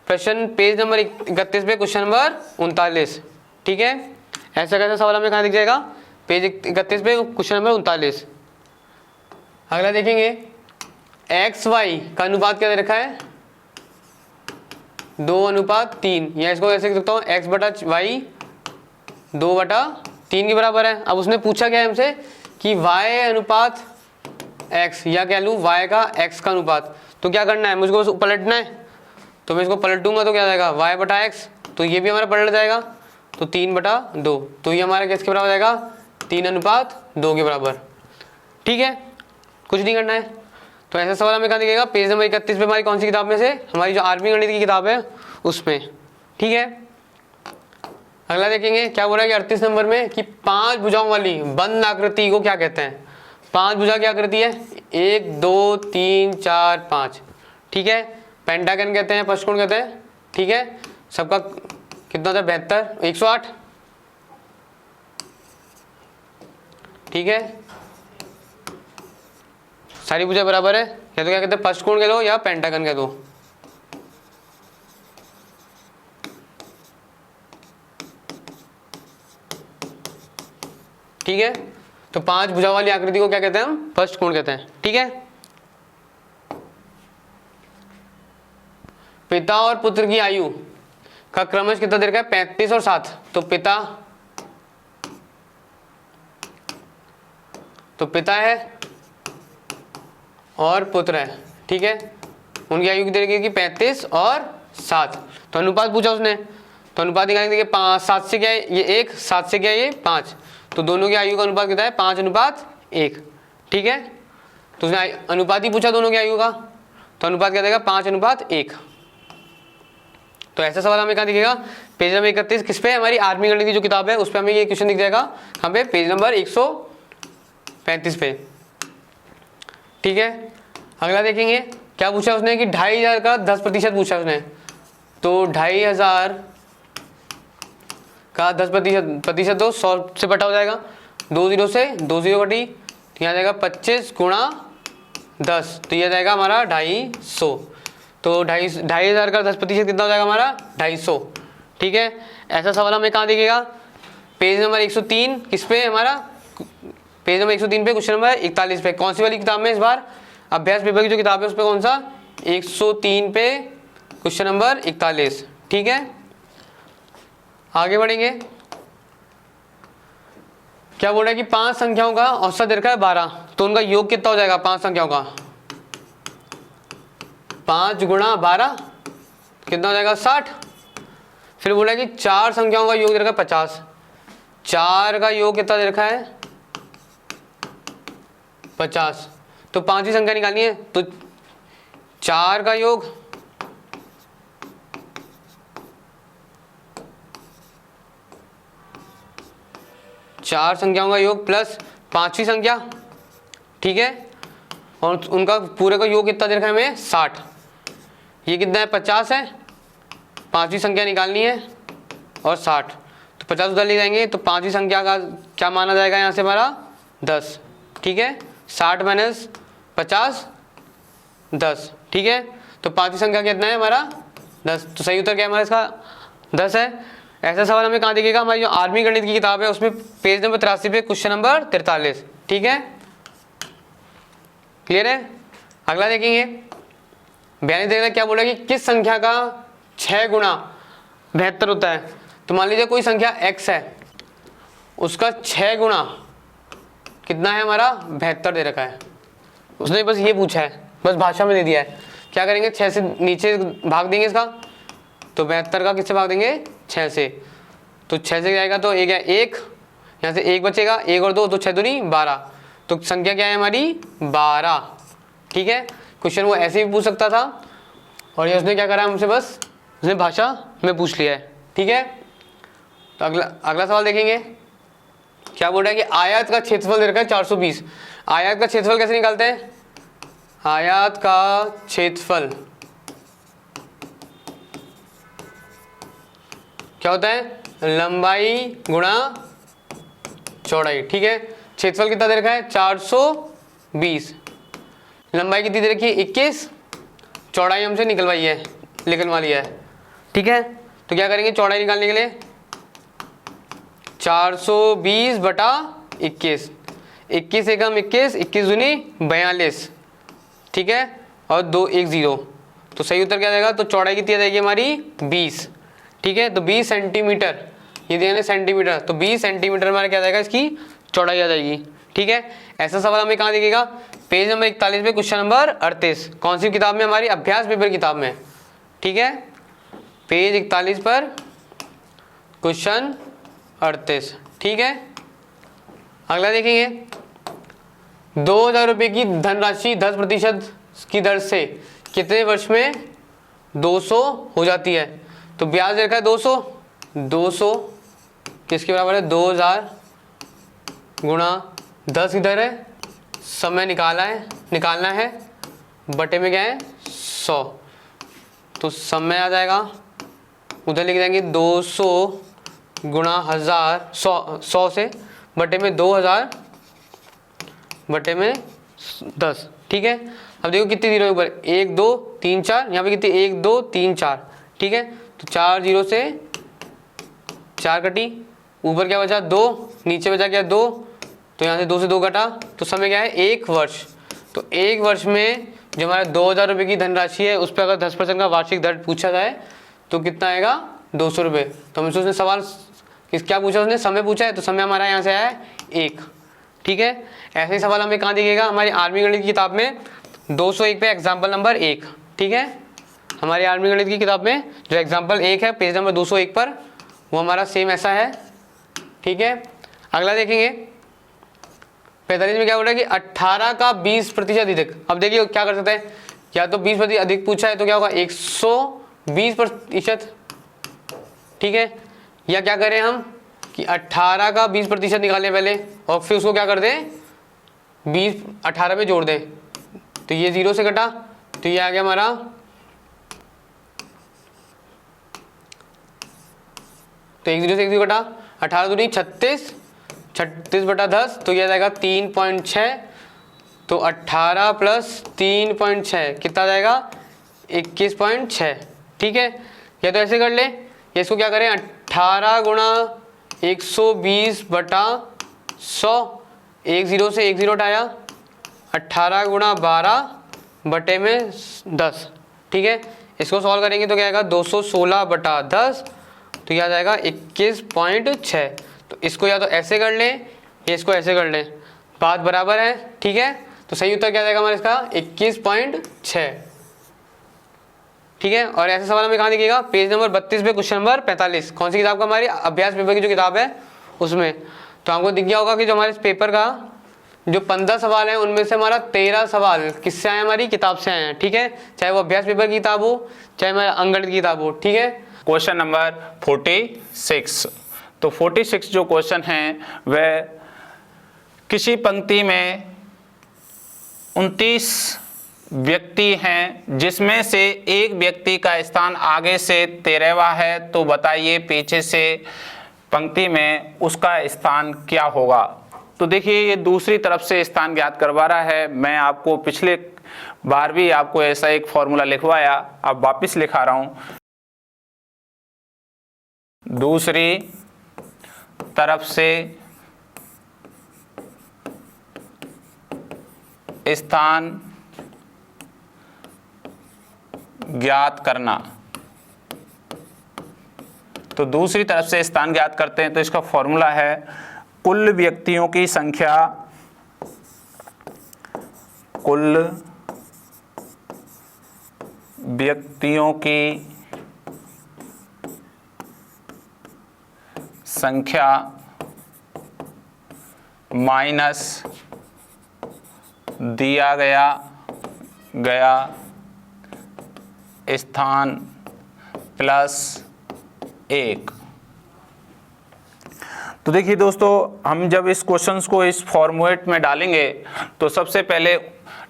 प्रश्न पेज नंबर 31 पे क्वेश्चन नंबर 39। ठीक है। ऐसा कैसा सवाल हमें कहाँ दिख जाएगा, पेज 31 पे क्वेश्चन नंबर 39। अगला देखेंगे XY का अनुपात क्या दे रखा है, 2:3, या इसको ऐसे लिख सकता हूँ X/Y 2/3 के बराबर है। अब उसने पूछा क्या है हमसे कि Y अनुपात X, या कह लूँ Y का X का अनुपात, तो क्या करना है, मुझको बस पलटना है, तो मैं इसको पलट दूंगा तो क्या जाएगा Y/X, तो ये भी हमारा पलट जाएगा, तो 3/2, तो ये हमारा किसके बराबर जाएगा, 3:2 के बराबर। ठीक है, कुछ नहीं करना है। तो ऐसा सवाल हमें कहाँ दिखेगा, पेज नंबर 31 पे हमारी कौन सी किताब में से, हमारी जो आर्मी गणित की किताब है उसमें। ठीक है। अगला देखेंगे क्या बोल रहा है कि 38 नंबर में कि 5 भुजाओं वाली बंद आकृति को क्या कहते हैं। 5 भुजा की आकृति है, 1 2 3 4 5। ठीक है, पेंटागन कहते हैं, पष्टकोण कहते हैं। ठीक है, सबका कितना था 72 108। ठीक है, सारी भुजा बराबर है, या तो क्या कहते हैं पष्टकोण कह दो या पेंटागन कह दो। ठीक है, तो 5 भुजा वाली आकृति को क्या कहते हैं हम, पष्टकोण कहते हैं। ठीक है। पिता और पुत्र की आयु का क्रमश कितना दे रखा है, 35 और 7। तो पिता है और पुत्र है। ठीक है, उनकी आयु कितनी रहेगी 35 और 7। तो अनुपात पूछा उसने, तो अनुपात निकालेंगे, देखिए 5 7 से क्या है ये 1, 7 से क्या है ये 5, तो दोनों की आयु का अनुपात कितना है 5:1। ठीक है, तो उसने अनुपात ही पूछा दोनों की आयु का, तो अनुपात क्या देगा 5:1। तो ऐसा सवाल हमें कहाँ दिखेगा, पेज नंबर 31 किस पे, हमारी आर्मी गणित की जो किताब है उस पर हमें ये क्वेश्चन दिख जाएगा, कहाँ पे, पेज नंबर 135 पे। ठीक है। अगला देखेंगे क्या पूछा उसने कि 2500 का 10% पूछा उसने, तो 2500 का 10% दो 100 से बटा हो जाएगा, 2 0 से 2 0 कटी, तो यहाँ जाएगा 25 × 10, तो यह जाएगा हमारा 250। तो 2500 का 10% कितना हो जाएगा हमारा 250। ठीक है। ऐसा सवाल हमें कहाँ दिखेगा, पेज नंबर 103 किस पे हमारा, पेज नंबर 103 पे क्वेश्चन नंबर 41 पे। कौन सी वाली किताब में इस बार, अभ्यास पेपर की जो किताब है उस पर कौन सा, 103 पे क्वेश्चन नंबर 41। ठीक है, आगे बढ़ेंगे। क्या बोल रहा है कि 5 संख्याओं का औसत दे रखा है 12, तो उनका योग कितना हो जाएगा 5 संख्याओं का, 5 × 12 कितना हो जाएगा 60। फिर बोला कि 4 संख्याओं का योग दे रखा है 50, 4 का योग कितना दे रखा है 50, तो 5वीं संख्या निकालनी है, तो 4 का योग 4 संख्याओं का योग प्लस 5वीं संख्या। ठीक है, और उनका पूरे का योग कितना दे रखा है हमें 60, ये कितना है 50 है, 5वीं संख्या निकालनी है और 60, तो 50 उधर ले जाएंगे, तो 5वीं संख्या का क्या माना जाएगा यहाँ से हमारा 10। ठीक है, 60 - 50 10। ठीक है, तो 5वीं संख्या कितना है हमारा 10। तो सही उत्तर क्या है हमारा इसका 10 है। ऐसा सवाल हमें कहाँ दिखेगा, हमारी जो आर्मी गणित की किताब है उसमें पेज नंबर 83 पे क्वेश्चन नंबर 43। ठीक है, क्लियर है। अगला देखेंगे, 42 देखना क्या बोला कि किस संख्या का 6 गुना 72 होता है। तो मान लीजिए कोई संख्या x है, उसका 6 गुना कितना है हमारा 72 दे रखा है। उसने बस ये पूछा है, बस भाषा में दे दिया है। क्या करेंगे, 6 से नीचे भाग देंगे इसका, तो 72 का किससे भाग देंगे 6 से। तो 6 से जाएगा तो एक है 1, यहाँ से 1 बचेगा, 1 और 2 तो 6 दूनी 12। तो संख्या क्या है हमारी 12। ठीक है, क्वेश्चन वो ऐसे भी पूछ सकता था और ये उसने क्या करा हमसे, बस उसने भाषा में पूछ लिया है। ठीक है, तो अगला सवाल देखेंगे, क्या बोल रहा है कि आयत का क्षेत्रफल दे रखा है 420। आयत का क्षेत्रफल कैसे निकालते हैं, आयत का क्षेत्रफल क्या होता है, लंबाई गुणा चौड़ाई। ठीक है, क्षेत्रफल कितना दे रखा है 420, लंबाई कितनी दे रखी है 21, चौड़ाई हमसे निकलवा लिया है। ठीक है, तो क्या करेंगे चौड़ाई निकालने के लिए 420 बटा 21, 21 एकम 21, 21 दूनी 42। ठीक है, और 2 1 0, तो सही उत्तर क्या जाएगा, तो चौड़ाई कितनी आ जाएगी हमारी 20। ठीक है, तो 20 सेंटीमीटर, ये देना सेंटीमीटर, तो 20 सेंटीमीटर हमारा क्या जाएगा, इसकी चौड़ाई आ जाएगी। ठीक है, ऐसा सवाल हमें कहाँ दिखेगा, पेज नंबर 41 पे क्वेश्चन नंबर 38। कौन सी किताब में, हमारी अभ्यास पेपर किताब में। ठीक है, पेज 41 पर क्वेश्चन 38। ठीक है, अगला देखेंगे, 2000 रुपये की धनराशि 10% की दर से कितने वर्ष में 200 हो जाती है। तो ब्याज दे रखा है 200 किसके बराबर है, 2000 गुणा 10 इधर है, समय निकालना है बटे में क्या है 100। तो समय आ जाएगा, उधर लिख देंगे 200 गुणा 1000, 100 से बटे में 2000 बटे में 10। ठीक है, अब देखो कितनी जीरो ऊपर, 1 2 3 4, यहाँ पे कितनी 1 2 3 4। ठीक है, तो 4 जीरो से 4 कटी, ऊपर क्या बचा 2, नीचे बचा क्या 2, तो यहाँ से 2 से 2 कटा, तो समय क्या है 1 वर्ष। तो 1 वर्ष में जो हमारा 2000 रुपये की धनराशि है उस पर अगर 10% का वार्षिक दर पूछा जाए तो कितना आएगा 200 रुपये। तो हमसे उसने सवाल क्या पूछा, उसने समय पूछा है, तो समय हमारा यहाँ से आया है 1। ठीक है, ऐसे ही सवाल हमें कहाँ दिखेगा, हमारी आर्मी गणित की किताब में 201 पे एग्जाम्पल नंबर 1। ठीक है, हमारी आर्मी गणित की किताब में जो एग्जाम्पल 1 है पेज नंबर 201 पर, वो हमारा सेम ऐसा है। ठीक है, अगला देखेंगे 45 में क्या बोल रहा है कि 18 का 20% अधिक। अब देखिए क्या कर सकते हैं, या तो 20% अधिक पूछा है तो क्या होगा 120%। ठीक है, या क्या करें हम कि 18 का 20% निकालें पहले और फिर उसको क्या कर दें 20 18 में जोड़ दें, तो ये 0 से कटा, तो ये आ गया हमारा तो 1 0 से 1 0 कटा, 18 दूनी 36, 36 बटा 10, तो ये आ जाएगा 3.6। तो 18 प्लस 3.6 कितना आ जाएगा 21.6। ठीक है, या तो ऐसे कर ले, या इसको क्या करें 18 गुणा 120 बटा 100, 1 0 से 1 0 हटाया, 18 गुणा 12 बटे में 10। ठीक है, इसको सॉल्व करेंगे तो क्या आएगा 216 बटा 10, तो यह आ जाएगा 21.6। तो इसको या तो ऐसे कर लें या इसको ऐसे कर लें, बात बराबर है। ठीक है, तो सही उत्तर क्या जाएगा हमारा इसका 21.6। ठीक है, और ऐसा सवाल हमें कहाँ दिखेगा, पेज नंबर 32 पे क्वेश्चन नंबर 45। कौन सी किताब का, हमारी अभ्यास पेपर की जो किताब है उसमें। तो हमको दिख गया होगा कि जो हमारे इस पेपर का जो 15 सवाल है उनमें से हमारा 13 सवाल किससे आए, हमारी किताब से आए हैं। ठीक है, चाहे वो अभ्यास पेपर की किताब हो चाहे हमारा अंकगणित की किताब हो। ठीक है, क्वेश्चन नंबर 46। तो 46 जो क्वेश्चन हैं वह किसी पंक्ति में 29 व्यक्ति हैं जिसमें से एक व्यक्ति का स्थान आगे से 13वां है, तो बताइए पीछे से पंक्ति में उसका स्थान क्या होगा। तो देखिए ये दूसरी तरफ से स्थान ज्ञात करवा रहा है। मैं आपको पिछले बार भी आपको ऐसा एक फॉर्मूला लिखवाया, अब वापस लिखा रहा हूँ। दूसरी तरफ से स्थान ज्ञात करना। तो दूसरी तरफ से स्थान ज्ञात करते हैं तो इसका फॉर्मूला है कुल व्यक्तियों की संख्या, कुल व्यक्तियों की संख्या माइनस दिया गया स्थान प्लस 1। तो देखिए दोस्तों, हम जब इस क्वेश्चंस को इस फॉर्मेट में डालेंगे तो सबसे पहले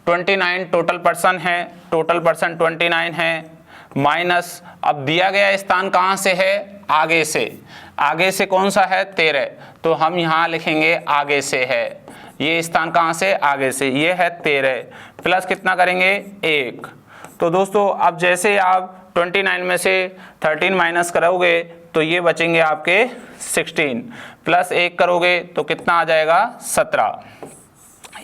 29 टोटल पर्सन है, टोटल पर्सन 29 है, माइनस अब दिया गया स्थान कहाँ से है, आगे से। आगे से कौन सा है, 13, तो हम यहाँ लिखेंगे आगे से है। ये स्थान कहाँ से, आगे से, ये है 13, प्लस कितना करेंगे 1। तो दोस्तों अब जैसे आप 29 में से 13 माइनस करोगे तो ये बचेंगे आपके 16, प्लस 1 करोगे तो कितना आ जाएगा 17।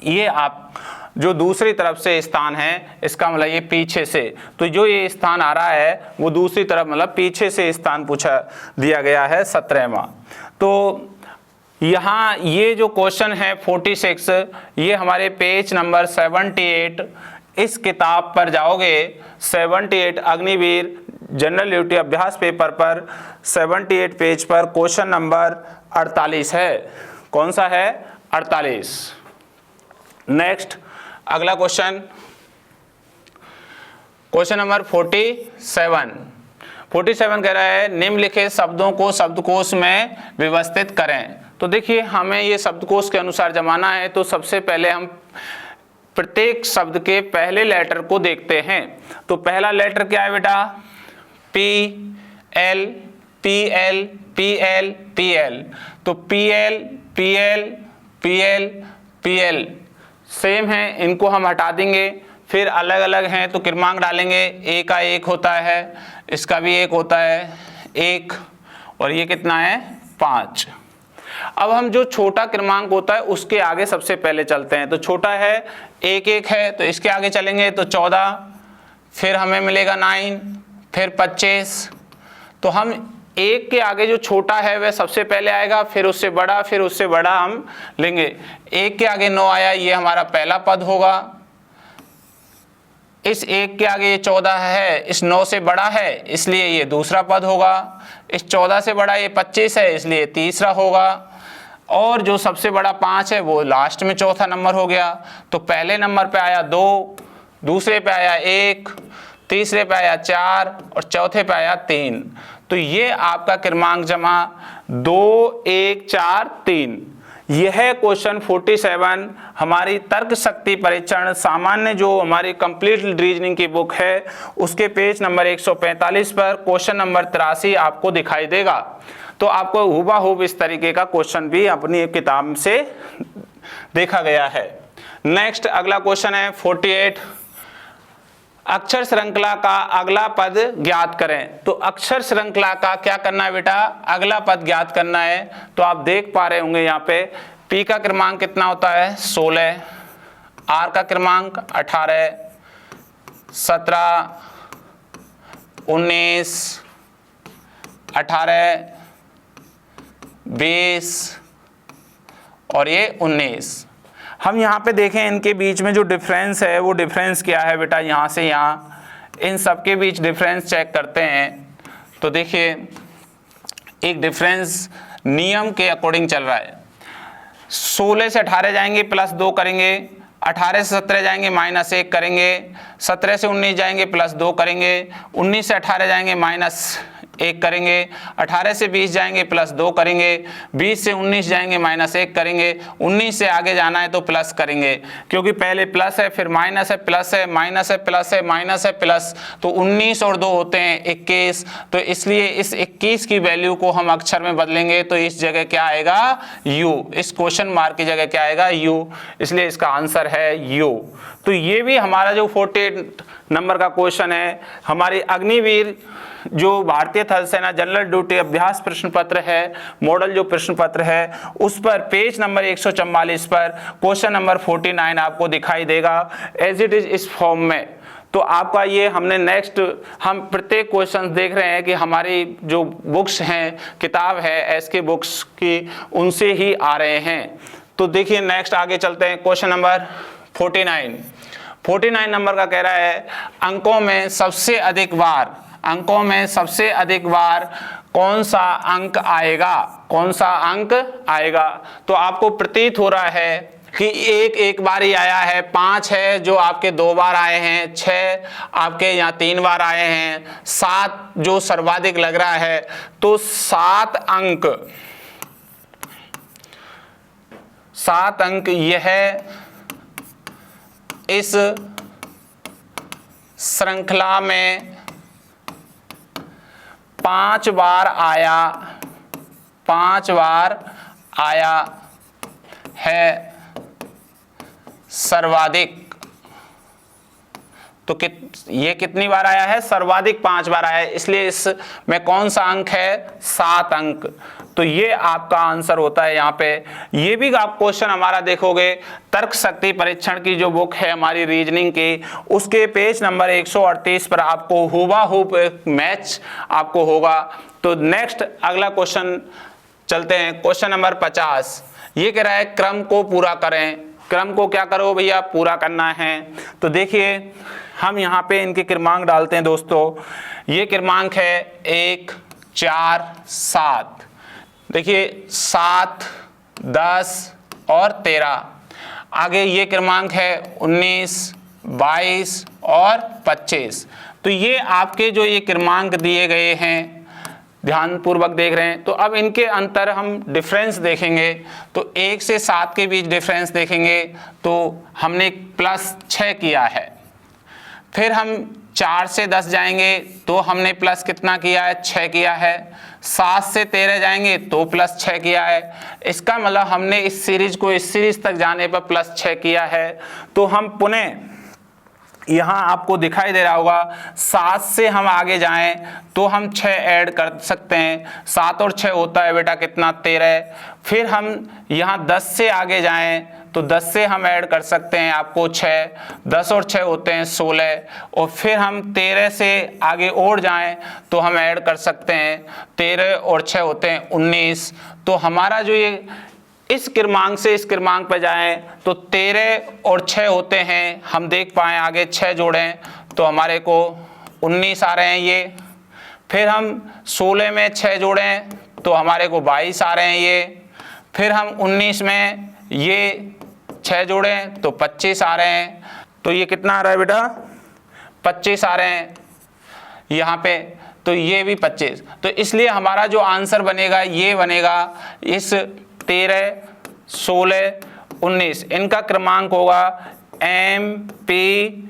ये आप जो दूसरी तरफ से स्थान है, इसका मतलब ये पीछे से, तो जो ये स्थान आ रहा है वो दूसरी तरफ मतलब पीछे से स्थान पूछा दिया गया है 17वां। तो यहाँ ये जो क्वेश्चन है 46, ये हमारे पेज नंबर 78, इस किताब पर जाओगे 78 अग्निवीर जनरल ड्यूटी अभ्यास पेपर पर 78 पेज पर क्वेश्चन नंबर 48 है। कौन सा है, 48। नेक्स्ट अगला क्वेश्चन, क्वेश्चन नंबर 47 कह रहा है निम्नलिखित शब्दों को शब्दकोश में व्यवस्थित करें। तो देखिए हमें ये शब्दकोश के अनुसार जमाना है, तो सबसे पहले हम प्रत्येक शब्द के पहले लेटर को देखते हैं। तो पहला लेटर क्या है बेटा, P L P L P L P L. तो P L P L P L P L same है, इनको हम हटा देंगे। फिर अलग अलग हैं तो क्रमांक डालेंगे, ए का 1 होता है, इसका भी 1 होता है 1, और ये कितना है 5। अब हम जो छोटा क्रमांक होता है उसके आगे सबसे पहले चलते हैं। तो छोटा है 1 है तो इसके आगे चलेंगे तो 14, फिर हमें मिलेगा 9, फिर 25। तो हम 1 के आगे जो छोटा है वह सबसे पहले आएगा, फिर उससे बड़ा, फिर उससे बड़ा हम लेंगे। 1 के आगे 9 आया, ये हमारा पहला पद होगा। इस 1 के आगे ये 14 है, इस 9 से बड़ा है इसलिए ये दूसरा पद होगा। इस 14 से बड़ा ये 25 है इसलिए तीसरा होगा। और जो सबसे बड़ा 5 है वो लास्ट में चौथा नंबर हो गया। तो पहले नंबर पे आया 2, दूसरे पे आया 1, तीसरे पे आया 4 और चौथे पे आया 3। तो ये आपका क्रमांक जमा 2 1 4 3। यह क्वेश्चन 47 हमारी तर्क शक्ति परीक्षण सामान्य जो हमारी कंप्लीट रीजनिंग की बुक है उसके पेज नंबर 145 पर क्वेश्चन नंबर 83 आपको दिखाई देगा। तो आपको हुबहू इस तरीके का क्वेश्चन भी अपनी किताब से देखा गया है। नेक्स्ट अगला क्वेश्चन है 48, अक्षर श्रृंखला का अगला पद ज्ञात करें। तो अक्षर श्रृंखला का क्या करना है बेटा, अगला पद ज्ञात करना है। तो आप देख पा रहे होंगे यहाँ पे पी का क्रमांक कितना होता है 16, आर का क्रमांक 18, 17, 19, 18, 20 और ये 19। हम यहाँ पे देखें इनके बीच में जो डिफरेंस है वो डिफरेंस क्या है बेटा, यहाँ से यहाँ इन सब के बीच डिफरेंस चेक करते हैं। तो देखिए एक डिफरेंस नियम के अकॉर्डिंग चल रहा है। 16 से 18 जाएंगे +2 करेंगे, 18 से 17 जाएंगे -1 करेंगे, 17 से 19 जाएंगे +2 करेंगे, 19 से 18 जाएंगे -1 करेंगे, 18 से 20 जाएंगे +2 करेंगे, 20 से 19 जाएंगे -1 करेंगे, 19 से आगे जाना है तो प्लस करेंगे, क्योंकि पहले प्लस है फिर माइनस है प्लस है माइनस है प्लस है माइनस है प्लस, तो 19 और 2 होते हैं 21। तो इसलिए इस 21 की वैल्यू को हम अक्षर में बदलेंगे तो इस जगह क्या आएगा u, इस क्वेश्चन मार्क की जगह क्या आएगा u, इसलिए इसका आंसर है u। तो ये भी हमारा जो 48 नंबर का क्वेश्चन है, हमारी अग्निवीर जो भारतीय थल सेना जनरल ड्यूटी अभ्यास प्रश्न पत्र है, मॉडल जो प्रश्न पत्र है, उस पर पेज नंबर 144 पर क्वेश्चन नंबर 49 आपको दिखाई देगा एज इट इज इस फॉर्म में। तो आपका ये हमने नेक्स्ट हम प्रत्येक क्वेश्चन देख रहे हैं कि हमारी जो बुक्स हैं, किताब है एसके बुक्स की, उनसे ही आ रहे हैं। तो देखिए नेक्स्ट आगे चलते हैं, क्वेश्चन नंबर 49 नंबर का कह रहा है अंकों में सबसे अधिक बार कौन सा अंक आएगा। तो आपको प्रतीत हो रहा है कि एक बार ही आया है, 5 है जो आपके 2 बार आए हैं, 6 आपके यहाँ 3 बार आए हैं, 7 जो सर्वाधिक लग रहा है। तो 7 अंक यह इस श्रृंखला में 5 बार आया है सर्वाधिक। तो ये कितनी बार आया है? सर्वाधिक 5 बार आया है, इसलिए इसमें कौन सा अंक है? 7 अंक। तो ये आपका आंसर होता है यहाँ पे। ये भी आप क्वेश्चन हमारा देखोगे तर्क शक्ति परीक्षण की जो बुक है हमारी रीजनिंग की, उसके पेज नंबर 138 पर आपको हुबहू मैच आपको होगा। तो नेक्स्ट अगला क्वेश्चन चलते हैं, क्वेश्चन नंबर 50। ये कह रहा है क्रम को पूरा करें। क्रम को क्या करो भैया? पूरा करना है। तो देखिए हम यहाँ पे इनके क्रमांक डालते हैं दोस्तों। ये क्रमांक है 1 4 7। देखिए 7 10 और 13। आगे ये क्रमांक है 19 22 और 25। तो ये आपके जो ये क्रमांक दिए गए हैं, ध्यानपूर्वक देख रहे हैं। तो अब इनके अंतर हम डिफरेंस देखेंगे। तो 1 से 7 के बीच डिफरेंस देखेंगे तो हमने +6 किया है। फिर हम 4 से 10 जाएंगे तो हमने प्लस कितना किया है? 6 किया है। 7 से 13 जाएंगे तो +6 किया है। इसका मतलब हमने इस सीरीज को इस सीरीज तक जाने पर +6 किया है। तो हम पुनः यहाँ आपको दिखाई दे रहा होगा 7 से हम आगे जाएं तो हम 6 ऐड कर सकते हैं। 7 और 6 होता है बेटा कितना? 13। फिर हम यहाँ 10 से आगे जाएं तो 10 से हम ऐड कर सकते हैं आपको 6। 10 और 6 होते हैं 16। और फिर हम 13 से आगे और जाएं तो हम ऐड कर सकते हैं 13 और 6 होते हैं 19। तो हमारा जो ये इस क्रमांक से इस क्रमांक पर जाएं तो 13 और 6 होते हैं, हम देख पाएँ आगे 6 जोड़ें तो हमारे को 19 आ रहे हैं ये। फिर हम 16 में 6 जोड़ें तो हमारे को 22 आ रहे हैं ये। फिर हम 19 में ये 6 जोड़ें तो 25 आ रहे हैं। तो ये कितना आ रहा है बेटा? 25 आ रहे हैं यहाँ पे। तो ये भी 25। तो इसलिए हमारा जो आंसर बनेगा ये बनेगा इस 13 16 19 इनका क्रमांक होगा MPS।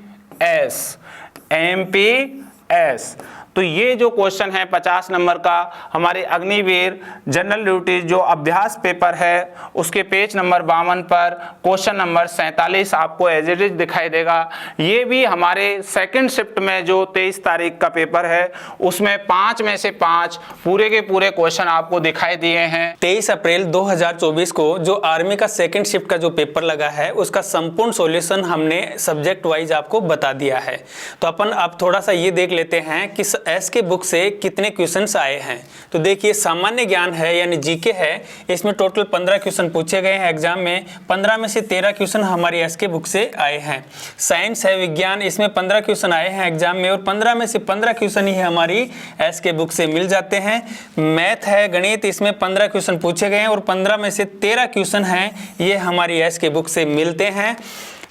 तो ये जो क्वेश्चन है 50 नंबर का हमारे अग्निवीर जनरल ड्यूटी जो अभ्यास पेपर है उसके पेज नंबर 52 पर क्वेश्चन नंबर 47 आपको एज इट इज दिखाई देगा। ये भी हमारे सेकंड शिफ्ट में जो 23 तारीख का पेपर है उसमें 5 में से 5 पूरे के पूरे क्वेश्चन आपको दिखाई दिए हैं। 23 अप्रैल 2024 को जो आर्मी का सेकंड शिफ्ट का जो पेपर लगा है उसका संपूर्ण सॉल्यूशन हमने सब्जेक्ट वाइज आपको बता दिया है। तो अपन अब थोड़ा सा ये देख लेते हैं कि एसके बुक से कितने क्वेश्चंस आए हैं। तो देखिए सामान्य ज्ञान है यानी जीके है, इसमें टोटल 15 क्वेश्चन पूछे गए हैं एग्जाम में। 15 में से 13 क्वेश्चन हमारी एसके बुक से आए हैं। साइंस है विज्ञान, इसमें 15 क्वेश्चन आए हैं एग्जाम में और 15 में से 15 क्वेश्चन ही हमारी एसके बुक से मिल जाते हैं। मैथ है गणित, इसमें 15 क्वेश्चन पूछे गए हैं और 15 में से 13 क्वेश्चन हैं ये हमारी एसके बुक से मिलते हैं।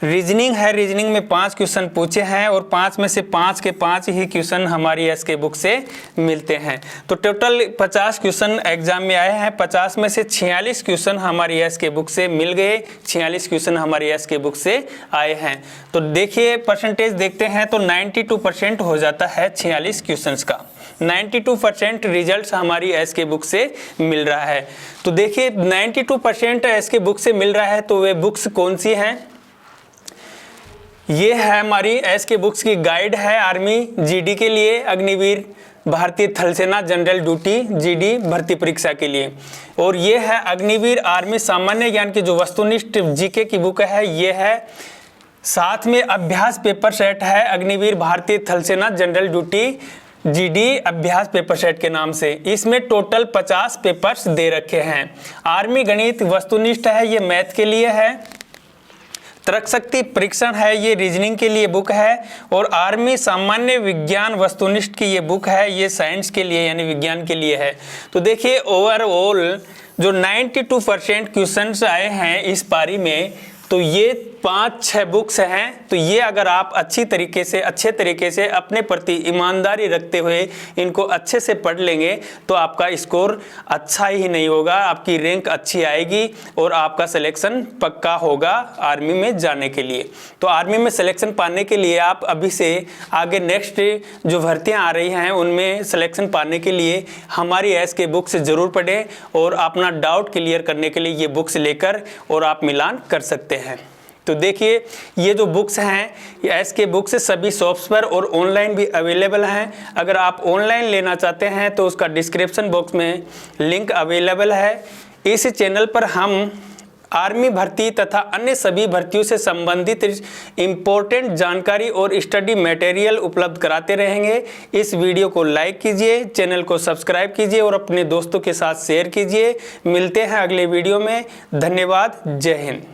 रीजनिंग है, रीजनिंग में 5 क्वेश्चन पूछे हैं और 5 में से 5 के 5 ही क्वेश्चन हमारी एसके बुक से मिलते हैं। तो टोटल 50 क्वेश्चन एग्जाम में आए हैं। 50 में से 46 क्वेश्चन हमारी एसके बुक से मिल गए, 46 क्वेश्चन हमारी एसके बुक से आए हैं। तो देखिए परसेंटेज देखते हैं तो 92% हो जाता है 46 क्वेश्चंस का। 92% रिजल्ट्स हमारी एसके बुक से मिल रहा है। तो देखिए 92% एसके बुक से मिल रहा है तो वे बुक्स कौन सी हैं? ये है हमारी एस के बुक्स की गाइड है आर्मी जीडी के लिए, अग्निवीर भारतीय थल सेना जनरल ड्यूटी जीडी भर्ती परीक्षा के लिए। और ये है अग्निवीर आर्मी सामान्य ज्ञान की जो वस्तुनिष्ठ जीके की बुक है, ये है। साथ में अभ्यास पेपर सेट है अग्निवीर भारतीय थल सेना जनरल ड्यूटी जीडी अभ्यास पेपर सेट के नाम से। इसमें टोटल 50 पेपर्स दे रखे हैं। आर्मी गणित वस्तुनिष्ठ है, ये मैथ के लिए है। तर्क शक्ति परीक्षण है, ये रीजनिंग के लिए बुक है। और आर्मी सामान्य विज्ञान वस्तुनिष्ठ की ये बुक है, ये साइंस के लिए यानी विज्ञान के लिए है। तो देखिए ओवरऑल जो 92% क्वेश्चंस आए हैं इस पारी में, तो ये 5-6 बुक्स हैं। तो ये अगर आप अच्छे तरीके से अपने प्रति ईमानदारी रखते हुए इनको अच्छे से पढ़ लेंगे तो आपका स्कोर अच्छा ही नहीं होगा, आपकी रैंक अच्छी आएगी और आपका सिलेक्शन पक्का होगा आर्मी में जाने के लिए। तो आर्मी में सिलेक्शन पाने के लिए आप अभी से आगे नेक्स्ट जो भर्तियाँ आ रही हैं उनमें सिलेक्शन पाने के लिए हमारी एस के बुक्स ज़रूर पढ़ें और अपना डाउट क्लियर करने के लिए ये बुक्स लेकर और आप मिलान कर सकते हैं। तो देखिए ये जो बुक्स हैं एस के बुक्स सभी शॉप्स पर और ऑनलाइन भी अवेलेबल हैं। अगर आप ऑनलाइन लेना चाहते हैं तो उसका डिस्क्रिप्शन बॉक्स में लिंक अवेलेबल है। इस चैनल पर हम आर्मी भर्ती तथा अन्य सभी भर्तियों से संबंधित इम्पोर्टेंट जानकारी और स्टडी मटेरियल उपलब्ध कराते रहेंगे। इस वीडियो को लाइक कीजिए, चैनल को सब्सक्राइब कीजिए और अपने दोस्तों के साथ शेयर कीजिए। मिलते हैं अगले वीडियो में। धन्यवाद। जय हिंद।